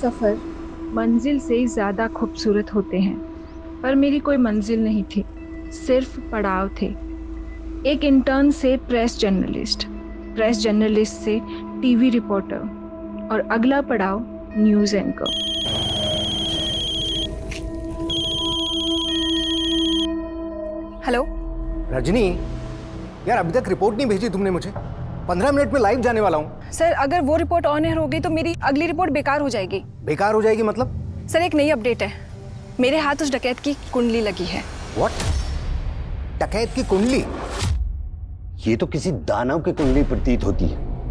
सफ़र मंजिल से ज़्यादा खूबसूरत होते हैं, पर मेरी कोई मंजिल नहीं थी, सिर्फ पड़ाव थे। एक इंटर्न से प्रेस जर्नलिस्ट से टीवी रिपोर्टर और अगला पड़ाव न्यूज़ एंकर। हेलो रजनी, यार अभी तक रिपोर्ट नहीं भेजी तुमने मुझे। 15 मिनट में लाइव जाने वाला हूँ। सर, अगर वो रिपोर्ट ऑन एयर हो गई तो मेरी अगली रिपोर्ट बेकार हो जाएगी। बेकार हो जाएगी मतलब? सर, एक नई अपडेट है। मेरे हाथ उस डकैत की कुंडली लगी है। व्हाट? डकैत की कुंडली? ये तो किसी दानव की कुंडली प्रतीत होती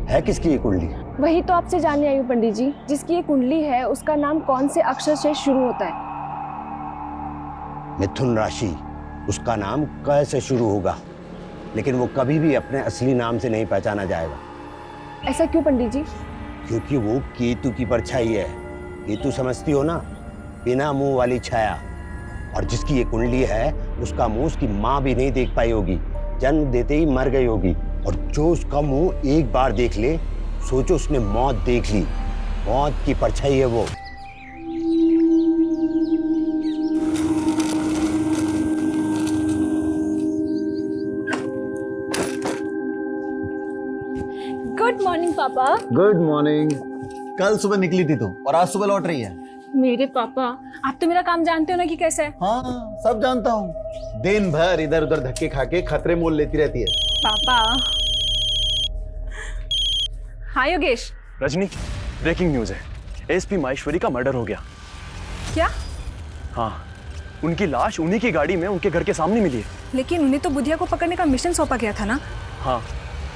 है किसकी ये कुंडली? वही तो आपसे जानने आई हूँ पंडित जी। जिसकी ये कुंडली है उसका नाम कौन से अक्षर से शुरू होता है? मिथुन राशि। उसका नाम क से शुरू होगा, लेकिन वो कभी भी अपने असली नाम से नहीं पहचाना जाएगा। ऐसा क्यों पंडित जी? क्योंकि वो केतु की परछाई है। केतु समझती हो ना, बिना मुंह वाली छाया। और जिसकी ये कुंडली है उसका मुंह उसकी माँ भी नहीं देख पाई होगी, जन्म देते ही मर गई होगी। और जो उसका मुंह एक बार देख ले, सोचो उसने मौत देख ली। मौत की परछाई है वो। गुड मॉर्निंग पापा। Good morning. कल सुबह निकली थी तुम और आज सुबह लौट रही है। मेरे पापा, आप तो मेरा काम जानते हो ना कि कैसा है। हाँ, सब जानता हूँ। दिन भर इधर उधर धक्के खा के खतरे मोल लेती रहती है। पापा। हाँ योगेश। रजनी, ब्रेकिंग न्यूज है। एसपी माहेश्वरी का मर्डर हो गया। क्या? हाँ, उनकी लाश उन्हीं की गाड़ी में उनके घर के सामने मिली है। लेकिन उन्हें तो बुधिया को पकड़ने का मिशन सौंपा गया था ना। हाँ,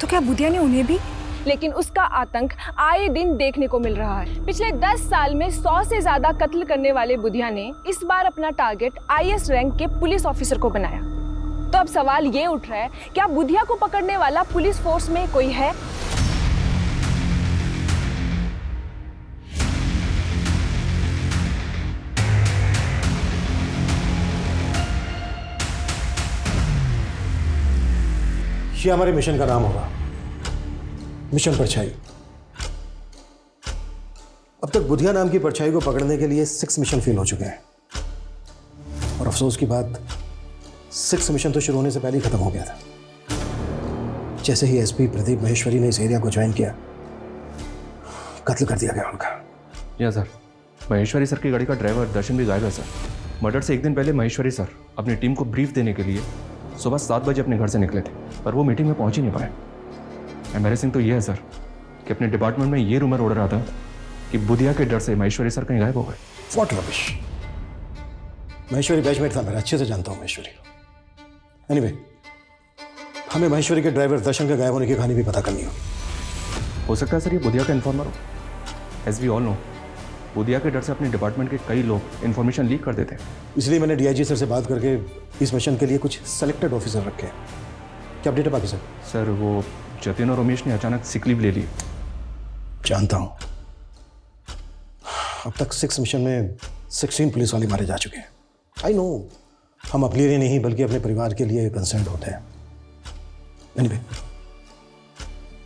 तो क्या बुधिया ने उन्हें भी? लेकिन उसका आतंक आए दिन देखने को मिल रहा है। पिछले 10 साल में 100 से ज्यादा कत्ल करने वाले बुधिया ने इस बार अपना टारगेट आईएएस रैंक के पुलिस ऑफिसर को बनाया। तो अब सवाल ये उठ रहा है, क्या बुधिया को पकड़ने वाला पुलिस फोर्स में कोई है? ये हमारे मिशन का नाम होगा, मिशन परछाई। अब तक बुधिया नाम की परछाई को पकड़ने के लिए 6 मिशन फेल हो चुके हैं। और अफसोस की बात, 6 मिशन तो शुरू होने से पहले ही खत्म हो गया था। जैसे ही एसपी प्रदीप माहेश्वरी ने इस एरिया को ज्वाइन किया, कत्ल कर दिया गया उनका। या सर, महेश्वरी सर की गाड़ी का ड्राइवर दर्शन भी गायब है सर। मर्डर से एक दिन पहले महेश्वरी सर अपनी टीम को ब्रीफ देने के लिए सुबह 7 बजे अपने घर से निकले थे, पर वो मीटिंग में पहुंच ही नहीं पाए। एम्बैरेसिंग तो ये है सर कि अपने डिपार्टमेंट में ये रूमर उड़ रहा था कि बुधिया के डर से महेश्वरी सर कहीं गायब हो गए। What rubbish. महेश्वरी बैचमेट था मेरा, अच्छे से जानता हूं महेश्वरी को। एनीवे, हमें महेश्वरी के ड्राइवर दर्शन के गायब होने की कहानी भी पता करनी होगी। हो सकता है सर ये बुधिया का इन्फॉर्मर हो। As we all know, Budhia के डर से अपने डिपार्टमेंट के कई लोग इन्फॉर्मेशन लीक कर देते हैं। इसलिए मैंने डीआईजी सर से बात करके इस मिशन के लिए कुछ सेलेक्टेड ऑफिसर रखे हैं। क्या अपडेट है बाकी सर? सर, वो जतिन और रमेश ने अचानक सिक लीव ले ली। जानता हूं। अब तक 6 मिशन में 16 पुलिस वाले मारे जा चुके हैं। आई नो, हम अपने लिए नहीं बल्कि अपने परिवार के लिए कंसर्न होते हैं। एनीवे,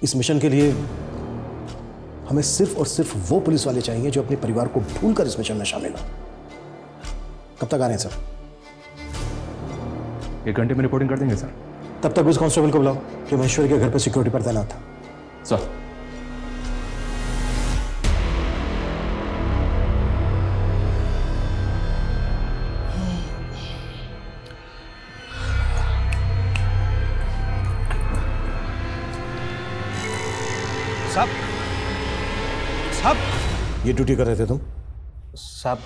इस मिशन के लिए हमें सिर्फ और सिर्फ वो पुलिस वाले चाहिए जो अपने परिवार को भूलकर इस मिशन में शामिल हो। कब तक आ रहे हैं सर? 1 घंटे में रिपोर्टिंग कर देंगे सर। तब तक उस कांस्टेबल को बुलाओ जो महेश्वरी के घर पर सिक्योरिटी पर तैनात था। सर। साहब, ये ड्यूटी कर रहे थे तुम? साहब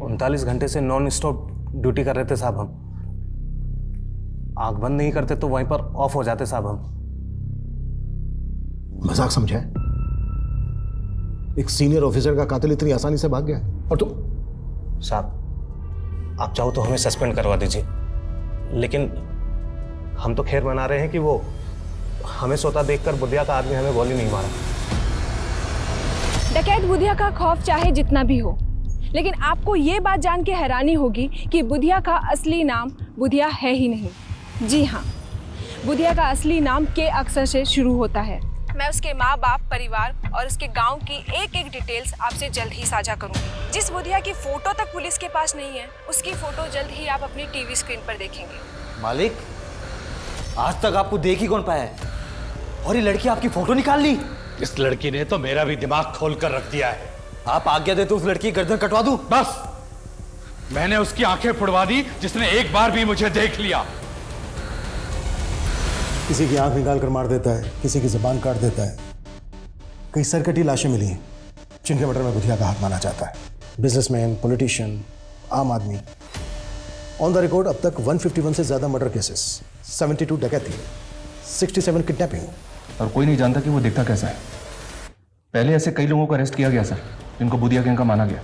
39 घंटे से नॉन स्टॉप ड्यूटी कर रहे थे साहब। हम आंख बंद नहीं करते तो वहीं पर ऑफ हो जाते साहब। हम मजाक समझा है? एक सीनियर ऑफिसर का कातिल इतनी आसानी से भाग गया और तुम? साहब, आप चाहो तो हमें सस्पेंड करवा दीजिए, लेकिन हम तो खैर मना रहे हैं कि वो हमें सोता देखकर बुधिया का आदमी हमें गोली नहीं मारा। डकैत बुधिया का खौफ चाहे जितना भी हो, लेकिन आपको ये बात जान के हैरानी होगी कि बुधिया का असली नाम बुधिया है ही नहीं। जी हाँ, बुधिया का असली नाम के अक्षर से शुरू होता है। मैं उसके माँ बाप, परिवार और उसके गांव की एक एक डिटेल्स आपसे जल्द ही साझा करूंगी। जिस बुधिया की फोटो तक पुलिस के पास नहीं है, उसकी फोटो जल्द ही आप अपनी टीवी स्क्रीन पर देखेंगे। मालिक, आज तक आपको देख ही कौन पाया है, और ये लड़की आपकी फोटो निकाल ली। इस लड़की ने तो मेरा भी दिमाग खोल कर रख दिया है। आप आज्ञा दे तो उस लड़की की गर्दन कटवा दूं? बस, मैंने उसकी आंखें फुड़वा दी जिसने एक बार भी मुझे देख लिया। किसी की आंख निकाल कर मार देता है, किसी की जुबान काट देता है। कई सरकटी लाशें मिली हैं जिनके मर्डर में बुधिया का हाथ माना जाता है। बिजनेसमैन, पॉलिटिशियन, आम आदमी। ऑन द रिकॉर्ड अब तक 151 से ज्यादा मर्डर केसेस, 72 डकैती, 67 किडनैपिंग। और कोई नहीं जानता कि वो दिखता कैसा है। पहले ऐसे कई लोगों को अरेस्ट किया गया सर, जिनको बुधिया गैंग का माना गया,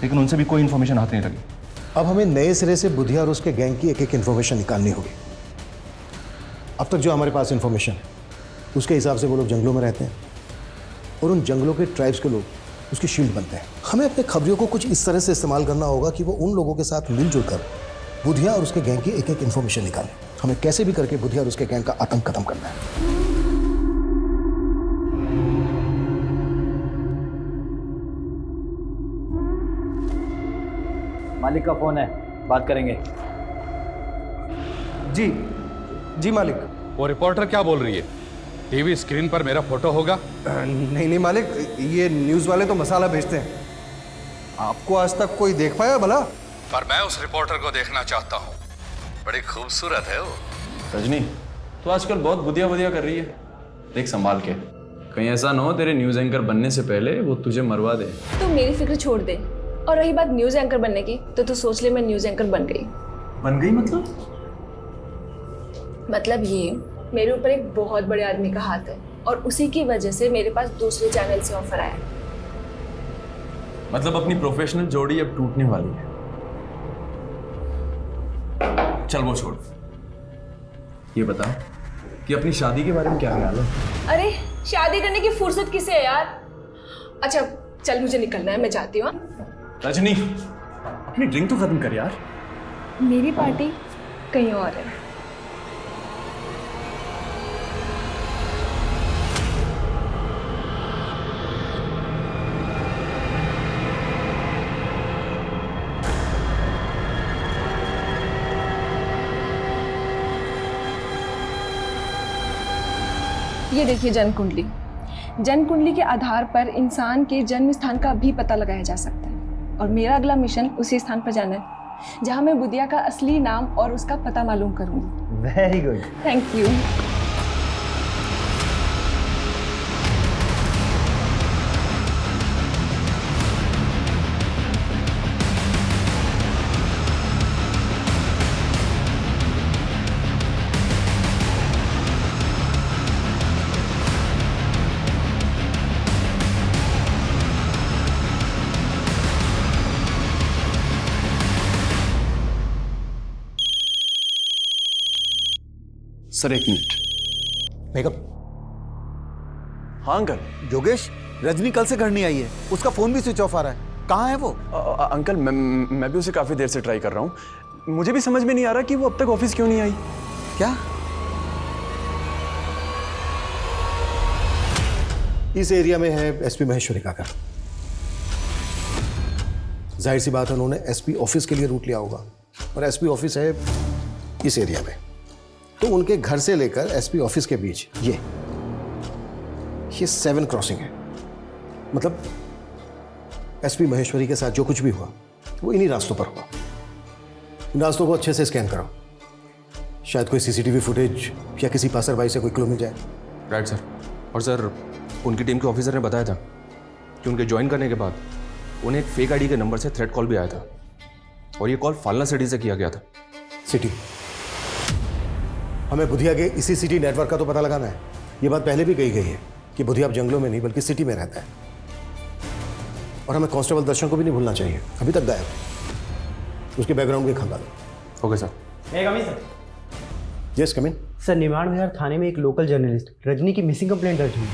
लेकिन उनसे भी कोई इन्फॉर्मेशन हाथ नहीं लगी। अब हमें नए सिरे से बुधिया और उसके गैंग की एक एक इन्फॉर्मेशन निकालनी होगी। अब तक जो हमारे पास इन्फॉर्मेशन है उसके हिसाब से वो लोग जंगलों में रहते हैं और उन जंगलों के ट्राइब्स के लोग उसकी शील्ड बनते हैं। हमें अपने खबरियों को कुछ इस तरह से इस्तेमाल करना होगा कि वो उन लोगों के साथ मिलजुल कर बुधिया और उसके गैंग की एक एक इन्फॉर्मेशन निकालें। हमें कैसे भी करके बुधिया और उसके गैंग का आतंक खत्म करना है। मालिक का फोन है, बात करेंगे। जी मालिक। वो रिपोर्टर क्या बोल रही है? टीवी स्क्रीन पर मेरा फोटो होगा? नहीं मालिक, ये न्यूज़ वाले तो मसाला भेजते हैं। आपको आज तक कोई देख पाया भला? पर मैं उस रिपोर्टर को देखना चाहता हूँ। बड़ी खूबसूरत है वो। रजनी, तो आजकल बहुत बुधिया बुधिया कर रही है, देख संभाल के। कहीं ऐसा ना हो तेरे न्यूज़ एंकर बनने से पहले वो तुझे मरवा दे। तो मेरी फिक्र छोड़ दे। और रही बात न्यूज़ एंकर बनने की, तो तू सोच ले मैं न्यूज़ एंकर बन गई। बन गई मतलब ये, मेरे ऊपर एक बहुत बड़े आदमी का हाथ है और उसी की वजह से मेरे पास दूसरे चैनल से ऑफर आया। मतलब अपनी प्रोफेशनल जोड़ी अब टूटने वाली है। चल वो छोड़, ये बता कि अपनी शादी के बारे में क्या ख्याल है? अरे शादी करने की फुर्सत किसे है यार? अच्छा चल, मुझे निकलना है, मैं जाती हूँ। रजनी, अपनी ड्रिंक तो खत्म कर यार। मेरी पार्टी कहीं और है। ये देखिए जन्म कुंडली। जन्म कुंडली के आधार पर इंसान के जन्म स्थान का भी पता लगाया जा सकता है, और मेरा अगला मिशन उसी स्थान पर जाना है जहां मैं बुधिया का असली नाम और उसका पता मालूम करूंगी। Very good, thank you. Sir एक मिनट। मेकअप। हाँ अंकल। योगेश, रजनी कल से घर नहीं आई है, उसका फोन भी स्विच ऑफ आ रहा है। कहाँ है वो? अंकल मैं भी उसे काफी देर से ट्राई कर रहा हूँ। मुझे भी समझ में नहीं आ रहा कि वो अब तक ऑफिस क्यों नहीं आई। क्या? इस एरिया में है एसपी महेश्वरी का घर। जाहिर सी बात है उन्होंने एसपी ऑफिस के लिए रूट लिया होगा, और एसपी ऑफिस है इस एरिया में। तो उनके घर से लेकर एसपी ऑफिस के बीच ये 7 क्रॉसिंग है। मतलब एसपी महेश्वरी के साथ जो कुछ भी हुआ वो इन्हीं रास्तों पर हुआ। इन रास्तों को अच्छे से स्कैन करो, शायद कोई सीसीटीवी फुटेज या किसी पासरबाई से कोई क्लू मिल जाए। Right sir. और सर, उनकी टीम के ऑफिसर ने बताया था कि उनके ज्वाइन करने के बाद उन्हें एक फेक आईडी के नंबर से थ्रेट कॉल भी आया था, और ये कॉल फालना सिटी से किया गया था। सिटी? हमें बुधिया के इसी सिटी नेटवर्क का तो पता लगाना है। ये बात पहले भी कही गई है कि बुधिया अब जंगलों में नहीं बल्कि सिटी में रहता है, और हमें कांस्टेबल दर्शन को भी नहीं भूलना चाहिए, अभी तक गायब है। उसके बैकग्राउंड भी खंगालो। Okay sir. Yes come in. Sir, Nirman Vihar थाने में एक लोकल जर्नलिस्ट रजनी की मिसिंग कंप्लेंट दर्ज हुई।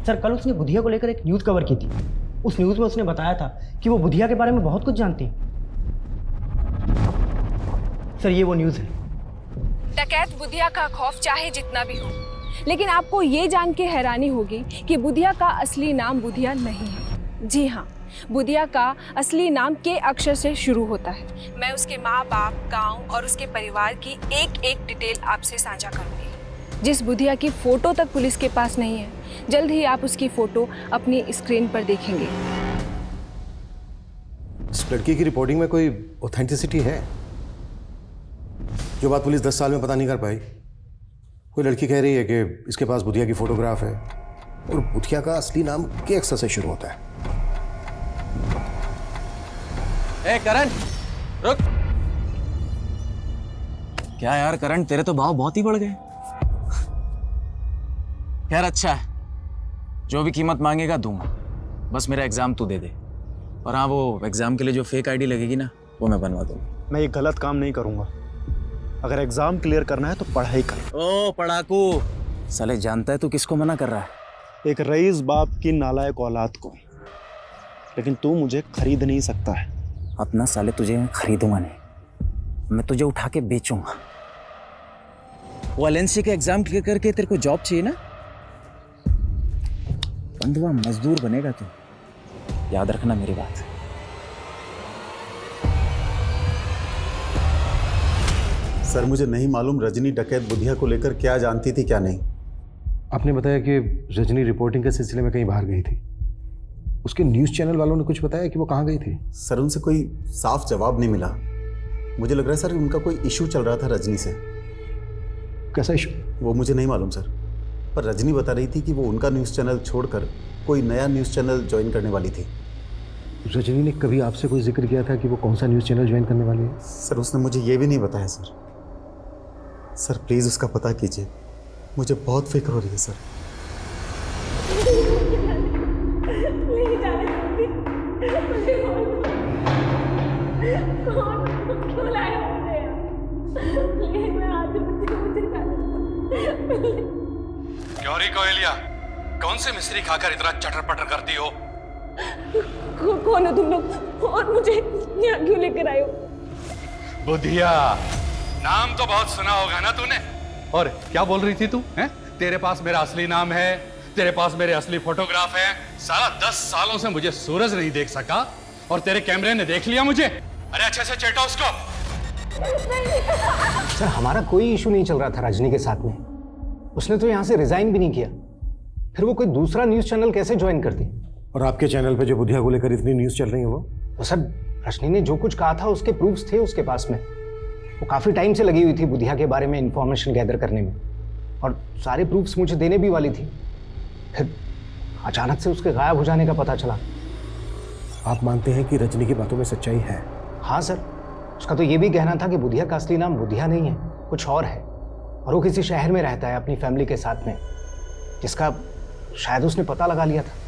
सर, कल उसने बुधिया को लेकर एक न्यूज़ कवर की थी। उस न्यूज़ में उसने बताया था कि वो बुधिया के बारे में बहुत कुछ जानती है। सर, ये वो न्यूज़ है। डकैत बुधिया का खौफ चाहे जितना भी हो, लेकिन आपको ये जान के हैरानी होगी कि बुधिया का असली नाम बुधिया नहीं है। जी हाँ, बुधिया का असली नाम के अक्षर से शुरू होता है। मैं उसके माँ बाप, गांव और उसके परिवार की एक एक डिटेल आपसे साझा करूंगी। जिस बुधिया की फोटो तक पुलिस के पास नहीं है, जल्द ही आप उसकी फोटो अपनी स्क्रीन पर देखेंगे। इस लड़की की रिपोर्टिंग में कोई ऑथेंटिसिटी है? जो बात पुलिस 10 साल में पता नहीं कर पाई। कोई लड़की कह रही है कि इसके पास बुधिया की फोटोग्राफ है और बुधिया का असली नाम के अक्षर से शुरू होता है। ए करण, रुक। क्या यार करण, तेरे तो भाव बहुत ही बढ़ गए। खैर अच्छा है, जो भी कीमत मांगेगा दूंगा, बस मेरा एग्जाम तू दे दे। और हाँ, वो एग्जाम के लिए जो फेक आईडी लगेगी ना, वो मैं बनवा दूंगा। मैं ये गलत काम नहीं करूंगा। अगर एग्जाम क्लियर करना है तो पढ़ाई कर। ओ पढ़ाकू, साले जानता है तू किसको मना कर रहा है? एक रईस बाप की नालायक औलाद को। लेकिन तू मुझे खरीद नहीं सकता है। अपना साले तुझे मैं खरीदूंगा नहीं, मैं तुझे उठा के बेचूंगा। वो एलएनसी के एग्जाम क्लियर करके तेरे को जॉब चाहिए ना, बंधुआ मजदूर बनेगा तू, याद रखना मेरी बात। सर मुझे नहीं मालूम रजनी डकैत बुधिया को लेकर क्या जानती थी क्या नहीं। आपने बताया कि रजनी रिपोर्टिंग के सिलसिले में कहीं बाहर गई थी। उसके न्यूज़ चैनल वालों ने कुछ बताया कि वो कहाँ गई थी? सर उनसे कोई साफ जवाब नहीं मिला। मुझे लग रहा है सर उनका कोई इशू चल रहा था रजनी से। कैसा इशू? वो मुझे नहीं मालूम सर, पर रजनी बता रही थी कि वो उनका न्यूज़ चैनल छोड़कर कोई नया न्यूज़ चैनल ज्वाइन करने वाली थी। रजनी ने कभी आपसे कोई जिक्र किया था कि वो कौन सा न्यूज़ चैनल ज्वाइन करने वाली है? सर उसने मुझे ये भी नहीं बताया सर। सर प्लीज़ उसका पता कीजिए, मुझे बहुत फिक्र हो रही है सर। क्यों री कोयलिया, कौन से मिस्त्री खाकर इतना चटर पटर करती हो? कौन हो तुम लोग और मुझे यहाँ क्यों लेकर आए हो? बुधिया, नाम तो बहुत सुना होगा ना तूने। और क्या बोल रही थी तू? हैं? तेरे पास मेरा असली नाम है, तेरे पास मेरे असली फोटोग्राफ है। साला 10 सालों से मुझे सूरज नहीं देख सका और तेरे कैमरे ने देख लिया मुझे। अरे अच्छे से चेटा उसको। सर हमारा कोई इशू नहीं चल रहा था रजनी के साथ में। उसने तो यहाँ से रिजाइन भी नहीं किया, फिर वो कोई दूसरा न्यूज़ चैनल कैसे ज्वाइन करती? और आपके चैनल पे जो बुधिया को लेकर इतनी न्यूज़ चल रही है वो सर रजनी ने जो कुछ कहा था उसके प्रूफ्स थे उसके पास में। वो काफ़ी टाइम से लगी हुई थी बुधिया के बारे में इंफॉर्मेशन गैदर करने में, और सारे प्रूफ्स मुझे देने भी वाली थी। फिर अचानक से उसके गायब हो जाने का पता चला। आप मानते हैं कि रजनी की बातों में सच्चाई है? हाँ सर, उसका तो ये भी कहना था कि बुधिया का असली नाम बुधिया नहीं है, कुछ और है, और वो किसी शहर में रहता है अपनी फैमिली के साथ में, जिसका शायद उसने पता लगा लिया था।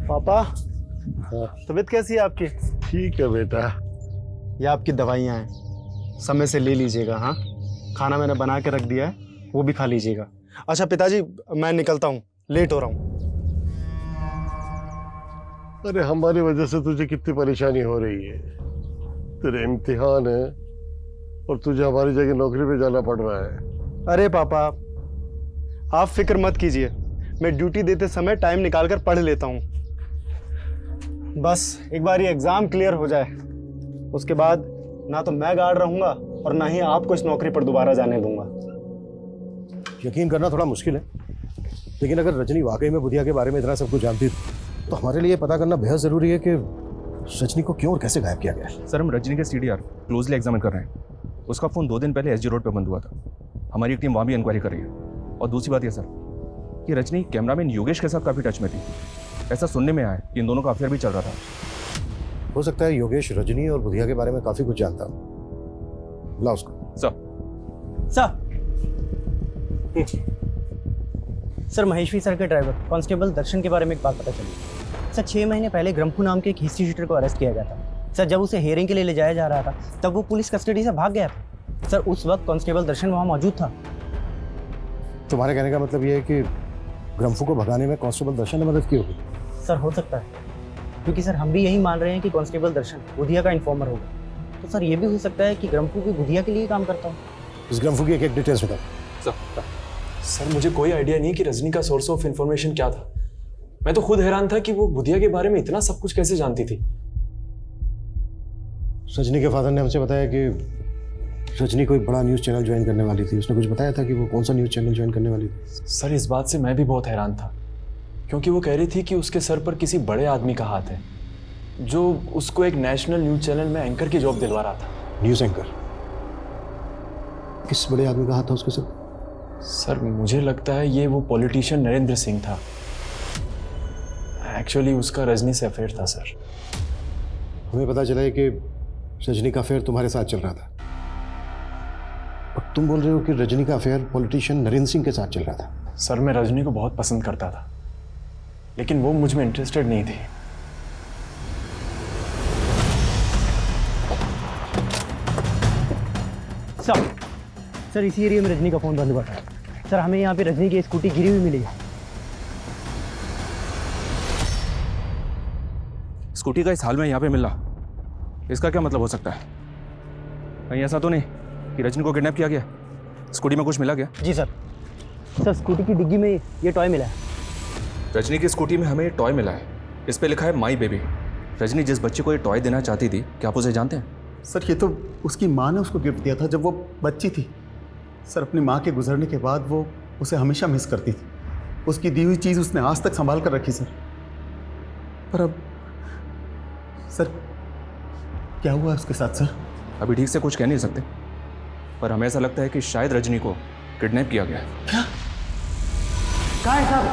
पापा, तबीयत कैसी है आपकी? ठीक है बेटा। ये आपकी दवाइयाँ हैं, समय से ले लीजिएगा। हाँ, खाना मैंने बना के रख दिया है, वो भी खा लीजिएगा। अच्छा पिताजी, मैं निकलता हूँ, लेट हो रहा हूँ। अरे हमारी वजह से तुझे कितनी परेशानी हो रही है। तेरे इम्तिहान है और तुझे हमारी जगह नौकरी पे जाना पड़ रहा है। अरे पापा, आप फिक्र मत कीजिए, मैं ड्यूटी देते समय टाइम निकाल कर पढ़ लेता हूँ। बस एक बार ये एग्जाम क्लियर हो जाए, उसके बाद ना तो मैं गार्ड रहूंगा और ना ही आपको इस नौकरी पर दोबारा जाने दूंगा। यकीन करना थोड़ा मुश्किल है, लेकिन अगर रजनी वाकई में बुधिया के बारे में इतना सब कुछ जानती तो हमारे लिए पता करना बेहद जरूरी है कि रजनी को क्यों और कैसे गायब किया गया। सर हम रजनी के CDR क्लोजली एग्जामिन कर रहे हैं। उसका फ़ोन 2 दिन पहले SG रोड पर बंद हुआ था। हमारी एक टीम वहाँ भी इंक्वायरी कर रही है। और दूसरी बात यह सर कि रजनी कैमरामैन योगेश के साथ काफ़ी टच में थी। ऐसा सुनने में आया कि इन दोनोne का अफेयर भी चल रहा था। हो सकता है योगेश रजनी और बुधिया के बारे में काफ़ी कुछ जानता हो। बुला उसको। सर महेश्वरी सर के ड्राइवर कांस्टेबल दर्शन के बारे में एक बात पता चली। सर 6 महीने पहले ग्रम्फू नाम के एक हिस्ट्री शीटर को अरेस्ट किया गया था। सर जब उसे हियरिंग के लिए ले जाया जा रहा था तब वो पुलिस कस्टडी से भाग गया था। सर उस वक्त कांस्टेबल दर्शन वहाँ मौजूद था। तुम्हारे कहने का मतलब ये है कि ग्रम्फू को भगाने में कांस्टेबल दर्शन ने मदद की होगी? सर हो सकता है, क्योंकि सर हम भी यही मान रहे हैं कि कांस्टेबल दर्शन बुधिया का इन्फॉर्मर होगा। तो सर ये भी हो सकता है कि ग्रम्फू भी बुधिया के लिए काम करता हो। इस ग्रम्फू की एक डिटेल्स बताओ। सर मुझे कोई आइडिया नहीं कि रजनी का सोर्स ऑफ इंफॉर्मेशन क्या था। मैं तो खुद हैरान था कि वो बुधिया के बारे में इतना सब कुछ कैसे जानती थी। रजनी के फादर ने हमसे बताया कि रजनी कोई बड़ा न्यूज़ चैनल ज्वाइन करने वाली थी। उसने कुछ बताया था कि वो कौन सा न्यूज़ चैनल ज्वाइन करने वाली थी? सर इस बात से मैं भी बहुत हैरान था, क्योंकि वो कह रही थी कि उसके सर पर किसी बड़े आदमी का हाथ है जो उसको एक नेशनल न्यूज़ चैनल में एंकर की जॉब दिलवा रहा था। News anchor? किस बड़े आदमी का हाथ था उसके सर? सर मुझे लगता है ये वो पॉलिटिशियन नरेंद्र सिंह था। एक्चुअली उसका रजनी से अफेयर था सर। हमें पता चला है कि रजनी का अफेयर तुम्हारे साथ चल रहा था, और तुम बोल रहे हो कि रजनी का अफेयर पॉलिटिशियन नरेंद्र सिंह के साथ चल रहा था। सर मैं रजनी को बहुत पसंद करता था, लेकिन वो मुझ में इंटरेस्टेड नहीं थी। सर इसी एरिया में रजनी का फोन बंद हुआ था। सर हमें यहाँ पे रजनी की स्कूटी गिरी हुई मिली है। स्कूटी का इस हाल में यहाँ पे मिलना, इसका क्या मतलब हो सकता है? कहीं ऐसा तो नहीं कि रजनी को किडनैप किया गया? स्कूटी में कुछ मिला गया? जी सर। सर स्कूटी की डिग्गी में ये टॉय मिला है। रजनी की स्कूटी में हमें ये टॉय मिला है। इस पे लिखा है माई बेबी। रजनी जिस बच्चे को ये टॉय देना चाहती थी, क्या आप उसे जानते हैं? सर ये तो उसकी माँ ने उसको गिफ्ट दिया था जब वो बच्ची थी। सर अपनी माँ के गुजरने के बाद वो उसे हमेशा मिस करती थी। उसकी दी हुई चीज़ उसने आज तक संभाल कर रखी सर। पर अब सर क्या हुआ उसके साथ सर? अभी ठीक से कुछ कह नहीं सकते, पर हमें ऐसा लगता है कि शायद रजनी को किडनैप किया गया है। क्या? कहाँ है साहब?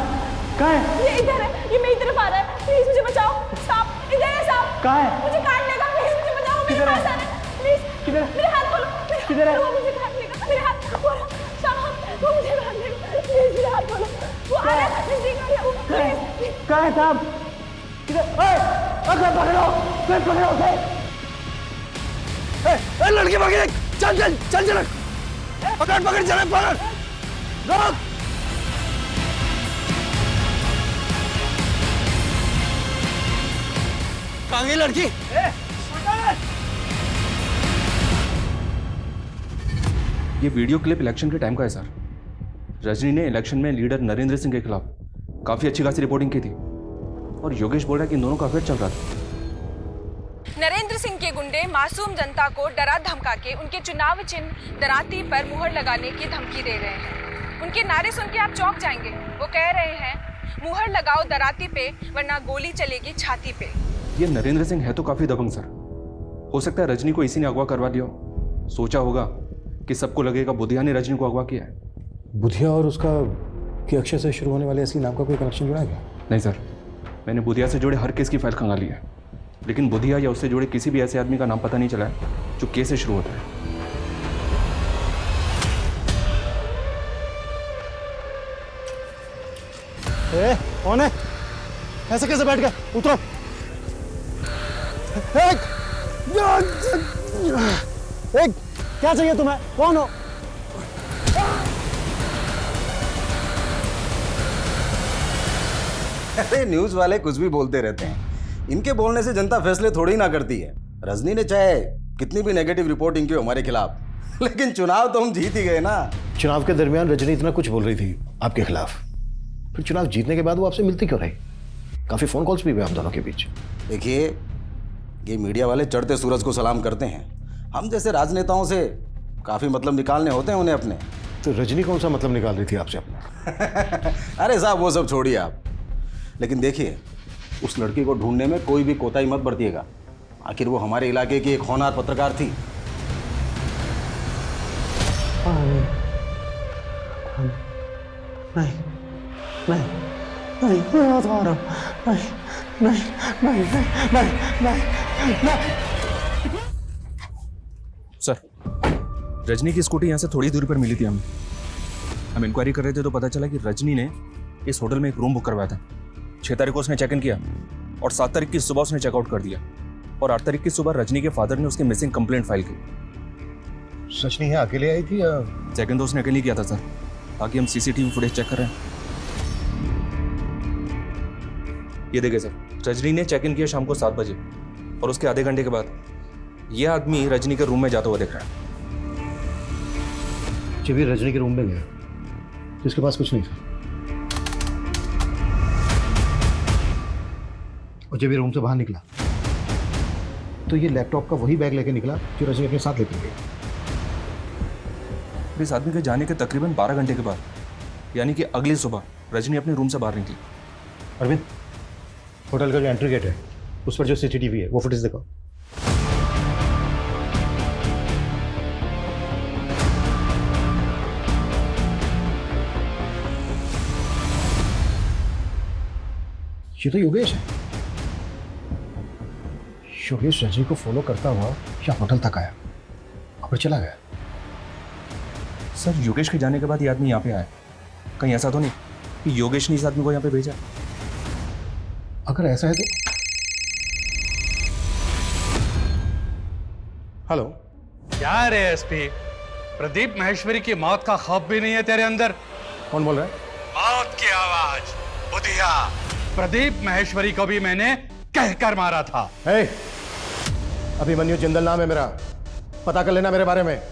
कहाँ है? ये इधर है, ये मेरी तरफ आ रहा है। प्लीज मुझे बचाओ। साहब इधर है साहब। कहाँ है? मुझे काट लेगा। प्लीज मुझे बचाओ। मेरे पास आ रहा है। प्लीज किधर? मेरे हाथ खोलो। किधर है? वो मुझे काट लेगा। मेरे हाथ खोलो। साहब वो मुझे काट लेगा। प्लीज मेरे हाथ खोलो। वो आ रहा है। नजदीक आ रहा है वो। प्लीज। कहाँ है साहब? किधर? अगर पकड़ो, फिर पकड़ो उसे। लड़की पकड़, चल चल चल चल, पकड़ पकड़ चल पकड़, रोक। कहाँ गई लड़की? ये वीडियो क्लिप इलेक्शन के टाइम का है सर। रजनी ने इलेक्शन में लीडर नरेंद्र सिंह के खिलाफ काफी अच्छी खासी रिपोर्टिंग की थी, और योगेश बोल रहा है कि इन दोनों का अफेयर चल रहा था। नरेंद्र सिंह के गुंडे मासूम जनता को डरा धमका के उनके चुनाव चिन्ह दराती पर मुहर लगाने की धमकी दे रहे हैं। उनके नारे सुन के आप चौंक जाएंगे। वो कह रहे हैं मुहर लगाओ दराती पे, वरना गोली चलेगी छाती पे। ये नरेंद्र सिंह है तो काफी दबंग सर। हो सकता है रजनी को इसी ने अगवा करवा दिया हो। सोचा होगा कि सबको लगेगा बुधिया ने रजनी को अगवा किया है। बुधिया और उसका कि अक्षय से शुरू होने वाले असली नाम का कोई कनेक्शन जुड़ा गया? नहीं सर, मैंने बुधिया से जुड़े हर केस की फाइल खंगाली है, लेकिन बुधिया या उससे जुड़े किसी भी ऐसे आदमी का नाम पता नहीं चला है जो केस से शुरू होता है। कौन है? ऐसे कैसे बैठ गए? उतरो। एक क्या चाहिए तुम्हें? कौन हो? अरे न्यूज वाले कुछ भी बोलते रहते हैं। इनके बोलने से जनता फैसले थोड़ी ना करती है। रजनी ने चाहे कितनी भी नेगेटिव रिपोर्टिंग की हमारे खिलाफ, लेकिन चुनाव तो हम जीत ही गए ना। चुनाव के दरमियान रजनी इतना कुछ बोल रही थी आपके खिलाफ, फिर चुनाव जीतने के बाद वो आपसे मिलती क्यों रही? काफी फोन कॉल्स भी हुए हम दोनों के बीच। देखिए, ये मीडिया वाले चढ़ते सूरज को सलाम करते हैं। हम जैसे राजनेताओं से काफी मतलब निकालने होते हैं उन्हें अपने। तो रजनी कौन सा मतलब निकाल रही थी आपसे अपना? अरे साहब वो सब छोड़िए आप, लेकिन देखिए उस लड़की को ढूंढने में कोई भी कोताही मत बरतिएगा। आखिर वो हमारे इलाके की एक होनहार पत्रकार थी। नहीं नहीं नहीं, मैं बता रहा हूँ। नहीं नहीं नहीं नहीं नहीं नहीं। सर, रजनी की स्कूटी यहाँ से थोड़ी दूरी पर मिली थी हमें। हम इंक्वायरी कर रहे थे तो पता चला कि रजनी ने इस होटल में एक रूम बुक करवाया था। 6 तारीख को उसने चेक इन किया और 7 तारीख की सुबह उसने चेकआउट कर दिया। और 8 तारीख की सुबह रजनी के फादर ने उसकी मिसिंग कंप्लेंट फाइल की। रजनी है अकेले आई थी या? सेकंड तो उसने अकेले किया था सर। बाकी हम सीसीटीवी फुटेज चेक कर रहे हैं। ये देखिए सर, रजनी ने चेक इन किया शाम को 7 बजे और उसके आधे घंटे के बाद ये आदमी रजनी के रूम में जाता हुआ दिख रहा है। जब ये रजनी के रूम में गया तो इसके पास कुछ नहीं था, और जब ये रूम से बाहर निकला तो ये लैपटॉप का वही बैग लेके निकला जो रजनी अपने साथ लेके गई। इस आदमी के जाने के तकरीबन 12 घंटे के बाद, यानी कि अगली सुबह, रजनी अपने रूम से बाहर निकली। अरविंद, होटल का जो एंट्री गेट है उस पर जो सीसीटीवी है वो फुटेज दिखाओ। ये तो योगेश है। योगेश रजनी को फॉलो करता हुआ या होटल तक आया और फिर चला गया। सर, योगेश के जाने के बाद ये आदमी यहाँ पे आया। कहीं ऐसा तो नहीं कि योगेश ने इस आदमी को यहाँ पे भेजा? अगर ऐसा है तो हेलो। क्या रे एसपी, प्रदीप महेश्वरी की मौत का खौफ भी नहीं है तेरे अंदर? कौन बोल रहा है? मौत की आवाज, बुधिया। प्रदीप महेश्वरी को भी मैंने कहकर मारा था। अभिमन्यु जिंदल नाम है मेरा, पता कर लेना मेरे बारे में।